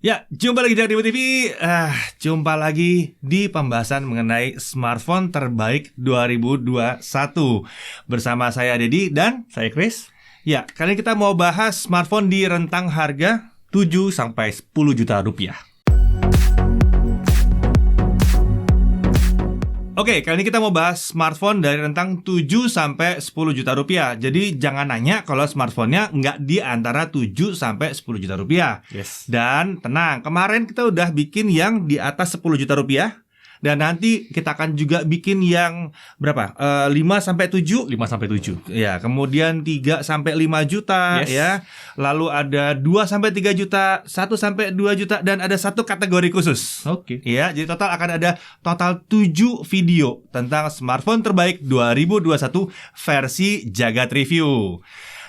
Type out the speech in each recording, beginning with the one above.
Ya, jumpa lagi di Aktivo TV. Jumpa lagi di pembahasan mengenai smartphone terbaik 2021 bersama saya Dedi dan saya Chris. Ya, kali ini kita mau bahas smartphone di rentang harga 7 sampai 10 juta rupiah. Oke, kali ini kita mau bahas smartphone dari rentang 7 sampai 10 juta rupiah. Jadi jangan nanya kalau smartphone-nya nggak di antara 7 sampai 10 juta rupiah. Yes. Dan tenang, kemarin kita udah bikin yang di atas 10 juta rupiah. Dan nanti kita akan juga bikin yang berapa? 5 sampai 7. 5 sampai 7. Ya, kemudian 3 sampai 5 juta. Yes. Ya. Lalu ada 2 sampai 3 juta, 1 sampai 2 juta, dan ada satu kategori khusus. Oke. Ya, jadi total akan ada total 7 video tentang smartphone terbaik 2021 versi Jagat Review.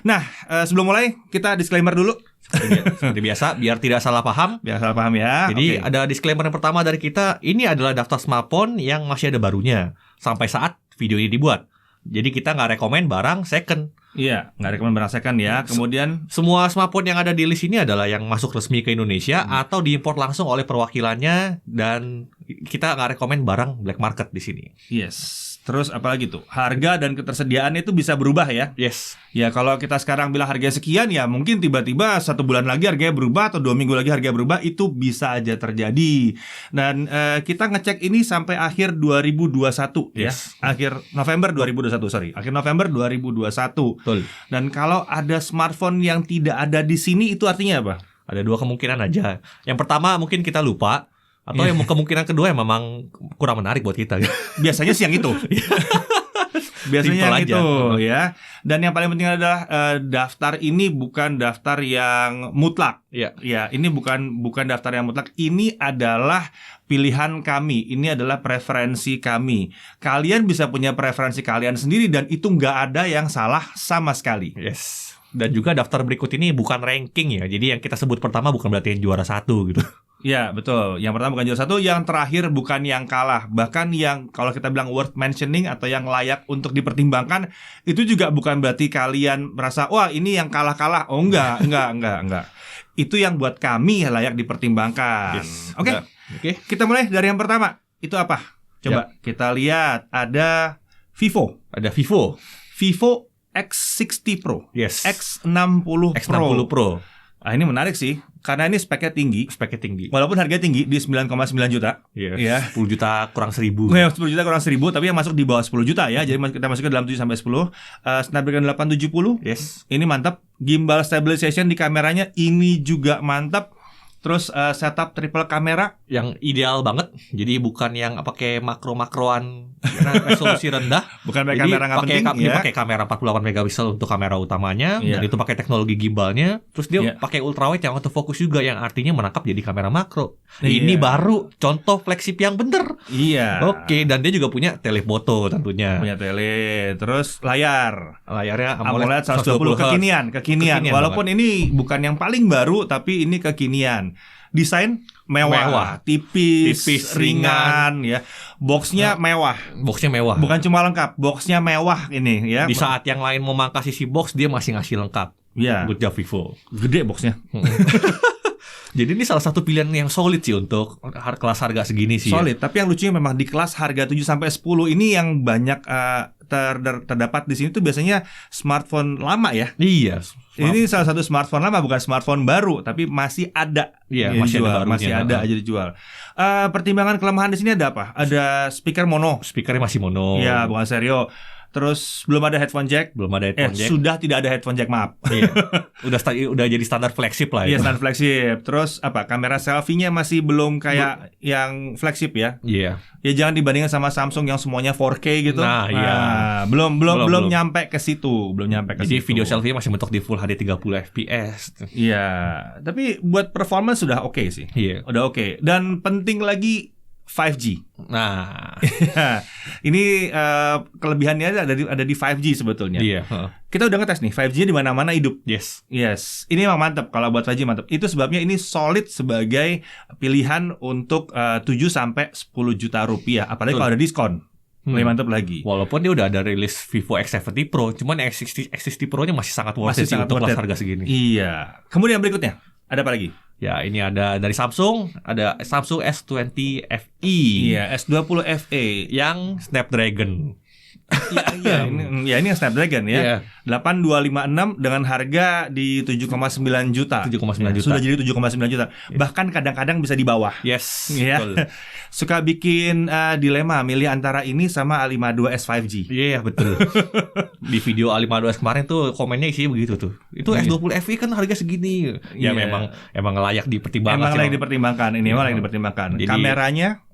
Nah, sebelum mulai kita disclaimer dulu. Seperti biasa, biar tidak salah paham. Biar salah paham ya. Jadi Oke. ada disclaimer yang pertama dari kita. Ini adalah daftar smartphone yang masih ada barunya sampai saat video ini dibuat. Jadi kita nggak rekomen barang second. Iya, nggak rekomend merasakan ya. Kemudian Semua smartphone yang ada di list ini adalah yang masuk resmi ke Indonesia atau diimpor langsung oleh perwakilannya, dan kita nggak rekomen barang black market di sini. yes. Terus apalagi tuh? Harga dan ketersediaan itu bisa berubah ya. Yes. Ya kalau kita sekarang bilang harganya sekian, ya mungkin tiba-tiba 1 bulan lagi harganya berubah atau 2 minggu lagi harganya berubah, itu bisa aja terjadi. Dan kita ngecek ini sampai akhir 2021 ya. Yes. Akhir November 2021, sorry. Akhir November 2021. Betul. Dan kalau ada smartphone yang tidak ada di sini, itu artinya apa? Ada 2 kemungkinan aja. Yang pertama mungkin kita lupa, atau yang kemungkinan kedua yang memang kurang menarik buat kita. Biasanya sih yang itu. Biasanya Simple yang aja. itu ya. Dan yang paling penting adalah daftar ini bukan daftar yang mutlak. Iya. Ya, ini bukan daftar yang mutlak. Ini adalah pilihan kami. Ini adalah preferensi kami. Kalian bisa punya preferensi kalian sendiri, dan itu nggak ada yang salah sama sekali. Yes. Dan juga daftar berikut ini bukan ranking ya. Jadi yang kita sebut pertama bukan berarti yang juara 1 gitu. Ya, betul. Yang pertama bukan juara 1, yang terakhir bukan yang kalah. Bahkan yang kalau kita bilang worth mentioning atau yang layak untuk dipertimbangkan, itu juga bukan berarti kalian merasa, wah ini yang kalah-kalah. Oh enggak. Itu yang buat kami layak dipertimbangkan. Yes. Oke. Oke. Kita mulai dari yang pertama. Itu apa? Coba kita lihat. Ada Vivo X60 Pro, Yes. X60 X60 Pro. Ini menarik sih, karena ini speknya tinggi. Speknya tinggi. Walaupun harganya tinggi di 9,9 juta. Yes. Ya. 10 juta kurang 1.000. 10 juta kurang 1.000, tapi yang masuk di bawah 10 juta ya. Jadi kita masuk ke dalam 7 sampai 10. Snapdragon 870. Yes. Ini mantap. Gimbal stabilization di kameranya ini juga mantap. Terus setup triple kamera Yang ideal banget. Jadi bukan yang pakai makro-makroan resolusi rendah. bukan pakai Jadi kamera nggak penting dia ya. pakai kamera 48 megapiksel untuk kamera utamanya, Iya. dan itu pakai teknologi gimbalnya. Terus dia Iya. pakai ultrawide yang autofocus juga, yang artinya menangkap jadi kamera makro. Iya. Ini baru contoh flagship yang bener. Iya. Oke, dan dia juga punya telefoto tentunya. Punya tele, terus layar Layarnya AMOLED 120 Hz. kekinian. Walaupun ini bukan yang paling baru, tapi ini kekinian. Desain mewah. Tipis, ringan ya. Boxnya mewah. Boxnya mewah. Bukan cuma lengkap, boxnya mewah ini ya. Di saat yang lain memangkas isi box, dia masih ngasih lengkap. Ya, Good job Vivo. gede boxnya. Jadi ini salah satu pilihan yang solid sih untuk kelas harga segini sih. Solid, tapi yang lucunya memang di kelas harga 7 sampai 10 ini yang banyak terdapat di sini tuh biasanya smartphone lama ya. Iya. Ini salah satu smartphone lama, bukan smartphone baru, tapi masih ada. Iya, yang masih ada dijual, barunya. masih ada aja dijual. Pertimbangan kelemahan di sini ada apa? Ada speaker mono. Speakernya masih mono. Iya, bukan stereo. Terus belum ada headphone jack. Belum ada headphone jack. Sudah tidak ada headphone jack, maaf. Iya. Udah jadi standar flagship lah Iya, itu. standar flagship. Terus apa? Kamera selfie-nya masih belum kayak yang flagship ya. Iya. Ya jangan dibandingkan sama Samsung yang semuanya 4K gitu. Nah, iya. Belum nyampe ke situ, belum nyampe ke Jadi situ. video selfie masih mentok di Full HD 30 fps. Iya, tapi buat performance sudah oke sih. Iya. Udah oke. Dan penting lagi 5G. Nah, Ini kelebihannya ada di 5G sebetulnya. iya. Kita udah ngetes nih 5G di mana-mana hidup. Yes. Yes, ini memang mantap kalau buat 5G mantap. Itu sebabnya ini solid sebagai pilihan untuk 7 sampai 10 juta rupiah, apalagi kalau ada diskon. Lebih mantap lagi. Walaupun dia udah ada rilis Vivo X70 Pro, cuman X60 Pro-nya masih sangat worth it sih untuk kelas harga segini. Iya. Kemudian berikutnya Ada apa lagi? Ya, ini ada dari Samsung, ada Samsung S20 FE. Iya, S20 FE yang Snapdragon. ini yang Snapdragon ya. 8256 dengan harga di 7,9 juta. 7,9 juta. Sudah jadi 7,9 juta. Bahkan kadang-kadang bisa di bawah. Yes. Ya. Betul. Suka bikin dilema milih antara ini sama A52s 5G. Iya, betul. Di video A52s kemarin tuh komennya isinya begitu tuh. Itu S20 FE kan harga segini. Ya memang layak dipertimbangkan. Emang layak dipertimbangkan. Ini emang layak dipertimbangkan. Jadi,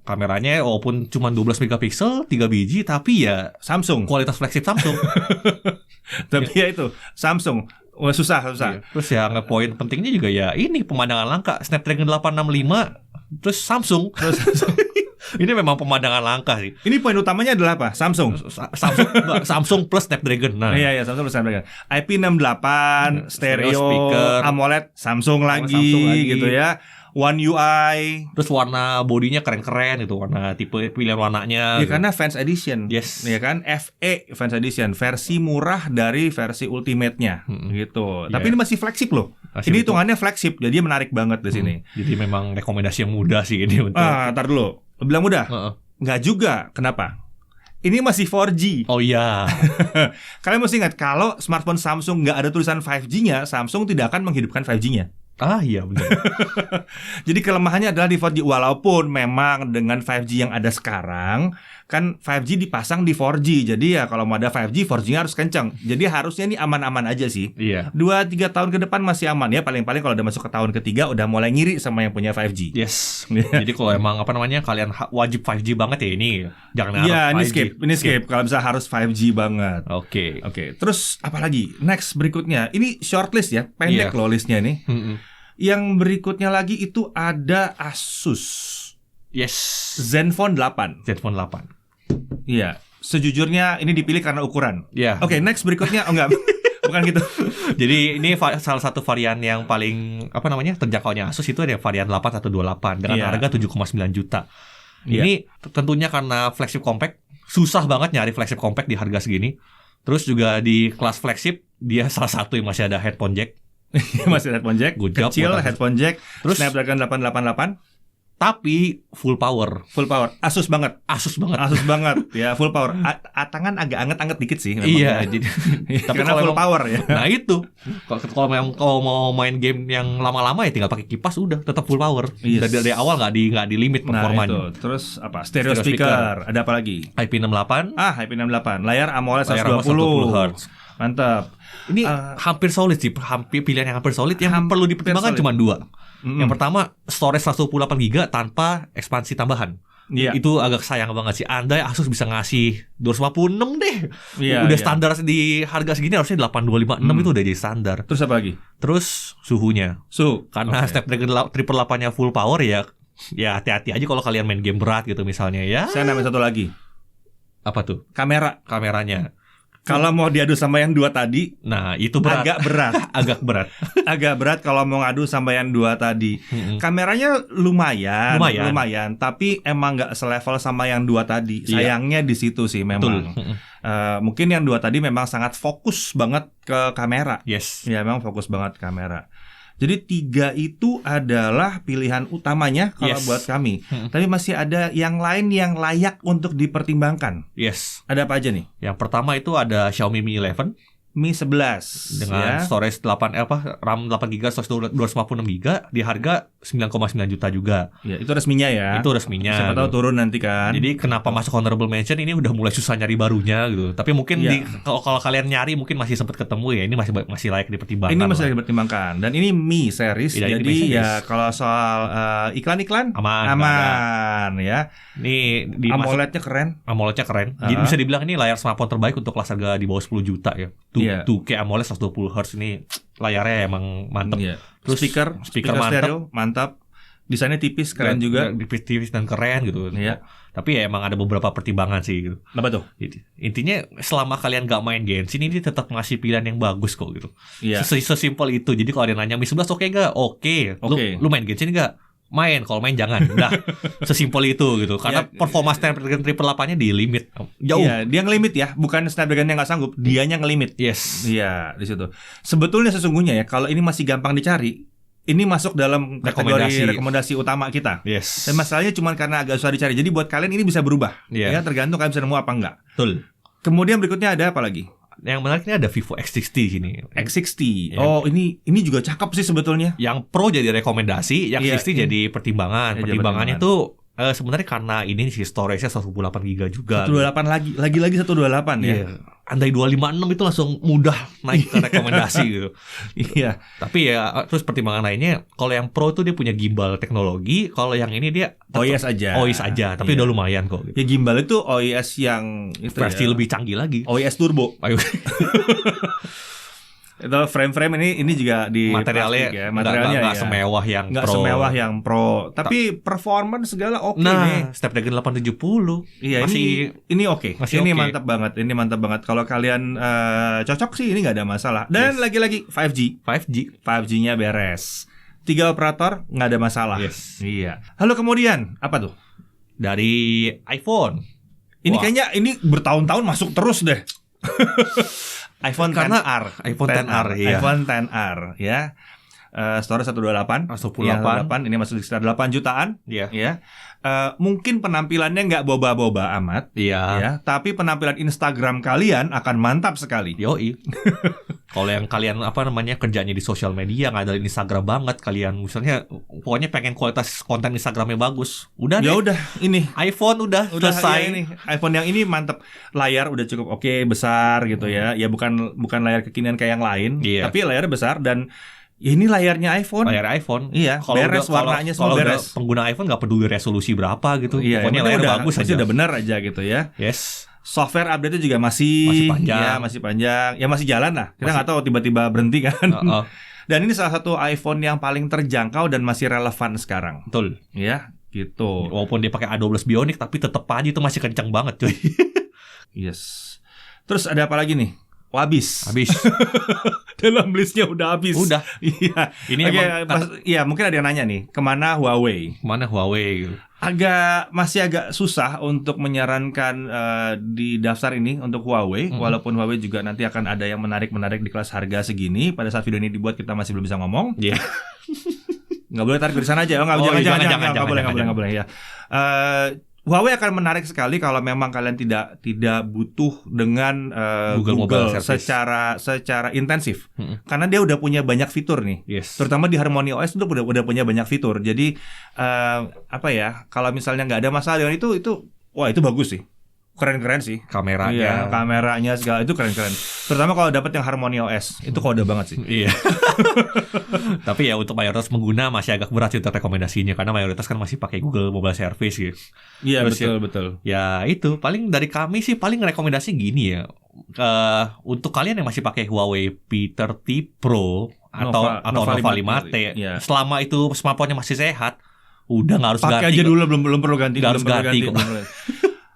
kameranya walaupun cuma 12 megapiksel, 3 biji, tapi ya Samsung. Kualitas flagship Samsung. Tapi ya itu Samsung. Wah, susah. Iya. Terus yang poin pentingnya juga ya ini pemandangan langka Snapdragon 865 terus Samsung. Ini memang pemandangan langka sih. Ini poin utamanya adalah apa? Samsung Samsung plus Snapdragon. Nah. Iya, Samsung plus Snapdragon. IP68, stereo, speaker, AMOLED, Samsung lagi gitu ya. One UI. Terus warna bodinya keren-keren itu, warna tipe pilihan warnanya. Ya karena Fans Edition. Yes. Ya kan, FE Fans Edition, versi murah dari versi Ultimate-nya gitu. Tapi ini masih flagship loh. Ini hitungannya flagship, jadi menarik banget di sini. Jadi memang rekomendasi yang mudah sih ini untuk. Tar dulu. Bilang mudah? Nggak juga. Kenapa? Ini masih 4G. Oh iya. Kalian mesti ingat kalau smartphone Samsung nggak ada tulisan 5G-nya, Samsung tidak akan menghidupkan 5G-nya. Ah iya benar. Jadi kelemahannya adalah di 4G. Walaupun memang dengan 5G yang ada sekarang, kan 5G dipasang di 4G. Jadi ya kalau mau ada 5G, 4G-nya harus kenceng. Jadi harusnya ini aman-aman aja sih. Iya. 2-3 tahun ke depan masih aman ya. Paling-paling kalau udah masuk ke tahun ketiga udah mulai ngiri sama yang punya 5G. Yes. Jadi kalau emang kalian wajib 5G banget ya ini jangan harap 5G. Iya, ini skip. Kalau bisa harus 5G banget. Oke. Terus apa lagi? Next berikutnya. Ini shortlist ya. Pendek loh listnya ini. Yang berikutnya lagi itu ada Asus. Yes. Zenfone 8. Zenfone 8. Iya. Sejujurnya ini dipilih karena ukuran. Iya. Oke, next berikutnya. Oh enggak. Bukan gitu. Jadi ini salah satu varian yang paling terjangkaunya Asus itu ada varian 8128 dengan harga 7,9 juta. Ini tentunya karena flagship compact, susah banget nyari flagship compact di harga segini. Terus juga di kelas flagship dia salah satu yang masih ada headphone jack. Masih headphone jack, kecil headphone jack. Terus Snapdragon 888 tapi full power. Asus banget ya, full power. Tangan agak anget-anget dikit sih memang. Iya, jadi tapi karena full power ya. Nah itu kalau mau main game yang lama-lama ya tinggal pakai kipas udah tetap full power. Dari awal nggak di limit performanya. Itu. Terus apa? Stereo speaker. Ada apa lagi? IP68. IP68. Layar AMOLED 120 Hz. Mantap. Ini hampir solid sih, hampir pilihan yang hampir solid. Yang perlu dipertimbangkan cuma 2. Yang pertama, storage 128GB tanpa ekspansi tambahan. Itu agak sayang banget sih. Andai Asus bisa ngasih 256 deh. Udah standar di harga segini harusnya 8256 itu udah jadi standar. Terus apa lagi? Terus suhunya. Karena Snapdragon 888-nya full power ya hati-hati aja kalau kalian main game berat gitu misalnya ya. Saya nambah satu lagi. Apa tuh? Kameranya. Kalau mau diadu sama yang 2 tadi, nah itu berat. Agak berat kalau mau ngadu sama yang 2 tadi. Kameranya lumayan, tapi emang nggak selevel sama yang 2 tadi. Sayangnya di situ sih memang. Mungkin yang 2 tadi memang sangat fokus banget ke kamera. Yes. Ya memang fokus banget kamera. Jadi 3 itu adalah pilihan utamanya kalau buat kami. Tapi masih ada yang lain yang layak untuk dipertimbangkan. Yes. Ada apa aja nih? Yang pertama itu ada Xiaomi Mi 11. Mi 11 dengan storage RAM 8GB, storage 256GB di harga 9,9 juta juga. Ya, itu resminya ya. Itu resminya. Siapa tahu turun nanti kan. Jadi kenapa masuk honorable mention ini udah mulai susah nyari barunya gitu. Tapi mungkin kalau kalian nyari mungkin masih sempat ketemu ya. Ini masih layak dipertimbangkan. Ini masih layak dipertimbangkan. Dan ini Mi series. Jadi ya kalau soal iklan-iklan aman ya. Ini AMOLED-nya keren. Jadi bisa dibilang ini layar smartphone terbaik untuk kelas harga di bawah 10 juta ya. Tuh kayak AMOLED 120Hz ini layarnya emang mantap. Terus speaker mantap. Desainnya tipis, keren juga. Tipis dan keren gitu. Tapi ya emang ada beberapa pertimbangan sih gitu. Apa tuh? Intinya selama kalian gak main Genshin ini tetap ngasih pilihan yang bagus kok gitu. Sesimpel itu. Jadi kalau ada nanya Mi 11 oke gak? Oke. Lu main Genshin gak? Main, kalau main jangan. Udah sesimpel itu gitu. Karena performa Snapdragon 888-nya di limit jauh. Iya, dia ngelimit ya, bukan Snapdragon yang nggak sanggup, dianya ngelimit. Yes. Iya, di situ. Sebetulnya sesungguhnya ya, kalau ini masih gampang dicari, ini masuk dalam kategori rekomendasi utama kita. Yes. Dan masalahnya cuma karena agak susah dicari. Jadi buat kalian ini bisa berubah. Yeah. Ya, tergantung kalian bisa nemu apa enggak. Betul. Kemudian berikutnya ada apa lagi? Yang menarik ini ada Vivo X60 sini. X60. Oh, ini juga cakep sih sebetulnya. Yang Pro jadi rekomendasi, yang 60 jadi pertimbangan. Pertimbangannya tuh sebenarnya karena ini sih storage-nya 128 GB juga. 128 lagi 128 ya. Andai 256 itu langsung mudah naik ke rekomendasi gitu. Iya. Tapi ya terus pertimbangan lainnya, kalau yang Pro tuh dia punya gimbal teknologi, kalau yang ini dia OIS aja. Tapi udah lumayan kok. Ya gimbal itu OIS yang itu versi lebih canggih lagi. OIS turbo. Itu frame ini juga di materialnya plastik ya. Materialnya nggak semewah yang nggak Pro. semewah yang Pro, tapi performance segala oke nih. Snapdragon 870. Iya, ini oke. Ini mantap banget. Ini mantap banget. Kalau kalian cocok sih ini nggak ada masalah. Dan lagi-lagi 5G-nya beres. 3 operator nggak ada masalah. Yes. Iya. Lalu kemudian apa tuh? Dari iPhone. Ini kayaknya ini bertahun-tahun masuk terus deh. iPhone XR, iPhone XR ya. Storage 128, ini masuk di sekitar 8 jutaan. Iya. Ya. Mungkin penampilannya nggak boba-boba amat, ya. Tapi penampilan Instagram kalian akan mantap sekali. Yoi. Kalau yang kalian kerjanya di sosial media, ngadain Instagram banget, kalian misalnya pokoknya pengen kualitas konten Instagramnya bagus, udah deh. Ya udah, ini iPhone udah selesai. Ya ini. iPhone yang ini mantap, layar udah cukup oke, besar gitu ya. Ya bukan layar kekinian kayak yang lain, tapi layarnya besar dan ini layarnya iPhone. Layar iPhone. Iya, beres warnanya semua beres. Kalau pengguna iPhone nggak peduli resolusi berapa gitu. Iya, pokoknya layar bagus aja. Udah benar aja gitu ya. Yes. Software update-nya juga masih panjang. Ya, masih panjang. Ya masih jalan lah. Kita nggak tahu tiba-tiba berhenti kan. Dan ini salah satu iPhone yang paling terjangkau dan masih relevan sekarang. Betul. Ya, gitu. Walaupun dia pakai A12 Bionic tapi tetap aja itu masih kencang banget, cuy. Yes. Terus ada apa lagi nih? Habis. Dalam listnya udah habis. Udah. Iya. Ini mungkin ada yang nanya nih, kemana Huawei? Masih agak susah untuk menyarankan di daftar ini untuk Huawei, walaupun Huawei juga nanti akan ada yang menarik di kelas harga segini. Pada saat video ini dibuat kita masih belum bisa ngomong. Iya. Nggak boleh tarik di sana aja. Jangan. Nggak boleh ya. Huawei akan menarik sekali kalau memang kalian tidak butuh dengan Google secara intensif, karena dia udah punya banyak fitur nih, terutama di Harmony OS itu udah punya banyak fitur. Jadi kalau misalnya nggak ada masalah dengan itu bagus sih, keren sih kameranya segala itu keren, terutama kalau dapat yang Harmony OS itu kode banget sih. Iya. Tapi ya untuk mayoritas pengguna masih agak berat sih untuk rekomendasinya, karena mayoritas kan masih pakai Google Mobile Service gitu. Iya, betul. Ya itu paling dari kami sih paling rekomendasi gini ya. Untuk kalian yang masih pakai Huawei P30 Pro atau Nova 5T, selama itu smartphone-nya masih sehat, udah nggak harus ganti. Pakai aja dulu, belum perlu ganti. Nggak harus ganti kok.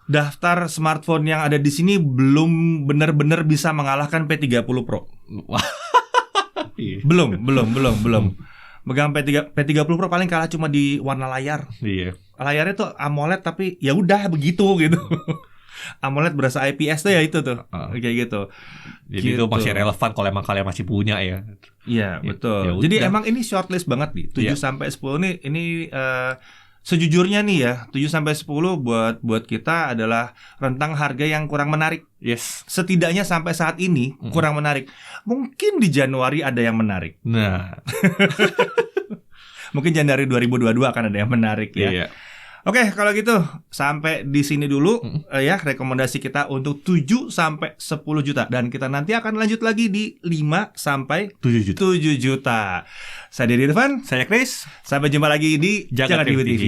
Daftar smartphone yang ada di sini belum benar-benar bisa mengalahkan P30 Pro. Belum. Megang P30 Pro paling kalah cuma di warna layar. Iya. Layarnya tuh AMOLED tapi ya udah begitu gitu. AMOLED berasa IPS tuh ya itu tuh. Kayak gitu. Jadi itu masih relevan kalau emang kalian masih punya ya. Iya, betul. Jadi emang ini shortlist banget nih. 7 sampai 10 ini sejujurnya nih ya, 7 sampai 10 buat kita adalah rentang harga yang kurang menarik. Yes. Setidaknya sampai saat ini kurang menarik. Mungkin di Januari ada yang menarik. Nah. Mungkin Januari 2022 akan ada yang menarik ya. Iya. Oke, kalau gitu sampai di sini dulu ya rekomendasi kita untuk 7 sampai 10 juta, dan kita nanti akan lanjut lagi di 5 sampai 7 juta. Saya Dede Irfan, saya Chris. Sampai jumpa lagi di Jagat Review TV.